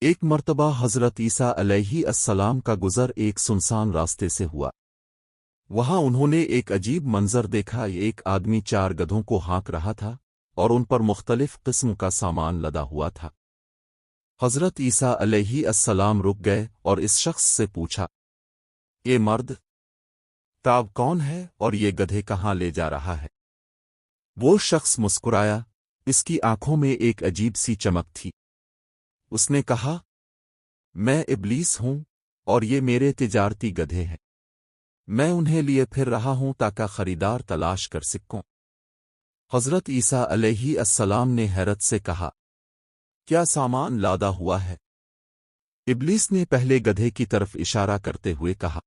ایک مرتبہ حضرت عیسیٰ علیہ السلام کا گزر ایک سنسان راستے سے ہوا۔ وہاں انہوں نے ایک عجیب منظر دیکھا۔ ایک آدمی 4 گدھوں کو ہانک رہا تھا اور ان پر مختلف قسم کا سامان لدا ہوا تھا۔ حضرت عیسیٰ علیہ السلام رک گئے اور اس شخص سے پوچھا، اے مرد، تاب کون ہے اور یہ گدھے کہاں لے جا رہا ہے؟ وہ شخص مسکرایا، اس کی آنکھوں میں ایک عجیب سی چمک تھی۔ اس نے کہا، میں ابلیس ہوں اور یہ میرے تجارتی گدھے ہیں۔ میں انہیں لیے پھر رہا ہوں تاکہ خریدار تلاش کر سکوں۔ حضرت عیسیٰ علیہ السلام نے حیرت سے کہا، کیا سامان لادا ہوا ہے؟ ابلیس نے پہلے گدھے کی طرف اشارہ کرتے ہوئے کہا،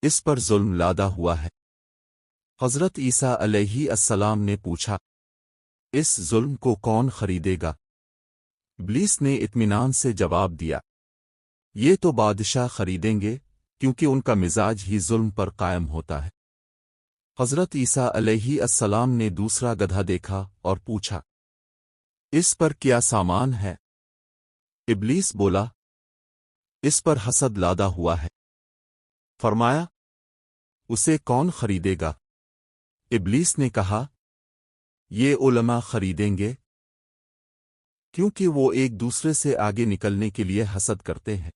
اس پر ظلم لادا ہوا ہے۔ حضرت عیسیٰ علیہ السلام نے پوچھا، اس ظلم کو کون خریدے گا؟ ابلیس نے اطمینان سے جواب دیا، یہ تو بادشاہ خریدیں گے، کیونکہ ان کا مزاج ہی ظلم پر قائم ہوتا ہے۔ حضرت عیسیٰ علیہ السلام نے دوسرا گدھا دیکھا اور پوچھا، اس پر کیا سامان ہے؟ ابلیس بولا، اس پر حسد لادا ہوا ہے۔ فرمایا، اسے کون خریدے گا؟ ابلیس نے کہا، یہ علماء خریدیں گے، کیونکہ وہ ایک دوسرے سے آگے نکلنے کے لیے حسد کرتے ہیں۔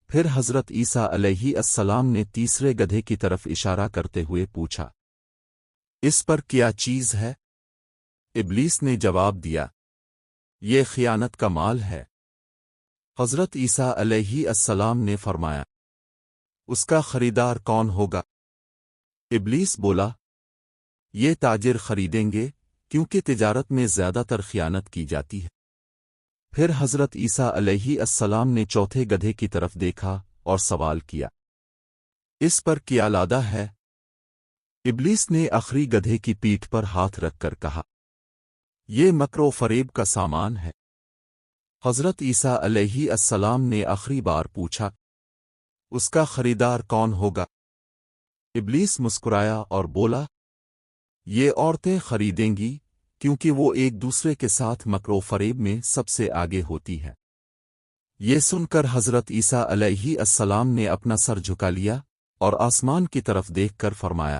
پھر حضرت عیسیٰ علیہ السلام نے تیسرے گدھے کی طرف اشارہ کرتے ہوئے پوچھا، اس پر کیا چیز ہے؟ ابلیس نے جواب دیا، یہ خیانت کا مال ہے۔ حضرت عیسیٰ علیہ السلام نے فرمایا، اس کا خریدار کون ہوگا؟ ابلیس بولا، یہ تاجر خریدیں گے، کیونکہ تجارت میں زیادہ تر خیانت کی جاتی ہے۔ پھر حضرت عیسیٰ علیہ السلام نے چوتھے گدھے کی طرف دیکھا اور سوال کیا، اس پر کیا لادا ہے؟ ابلیس نے آخری گدھے کی پیٹھ پر ہاتھ رکھ کر کہا، یہ مکر و فریب کا سامان ہے۔ حضرت عیسیٰ علیہ السلام نے آخری بار پوچھا، اس کا خریدار کون ہوگا؟ ابلیس مسکرایا اور بولا، یہ عورتیں خریدیں گی، کیونکہ وہ ایک دوسرے کے ساتھ مکر و فریب میں سب سے آگے ہوتی ہے۔ یہ سن کر حضرت عیسیٰ علیہ السلام نے اپنا سر جھکا لیا اور آسمان کی طرف دیکھ کر فرمایا،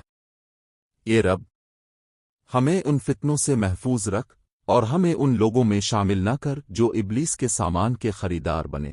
اے رب، ہمیں ان فتنوں سے محفوظ رکھ اور ہمیں ان لوگوں میں شامل نہ کر جو ابلیس کے سامان کے خریدار بنے۔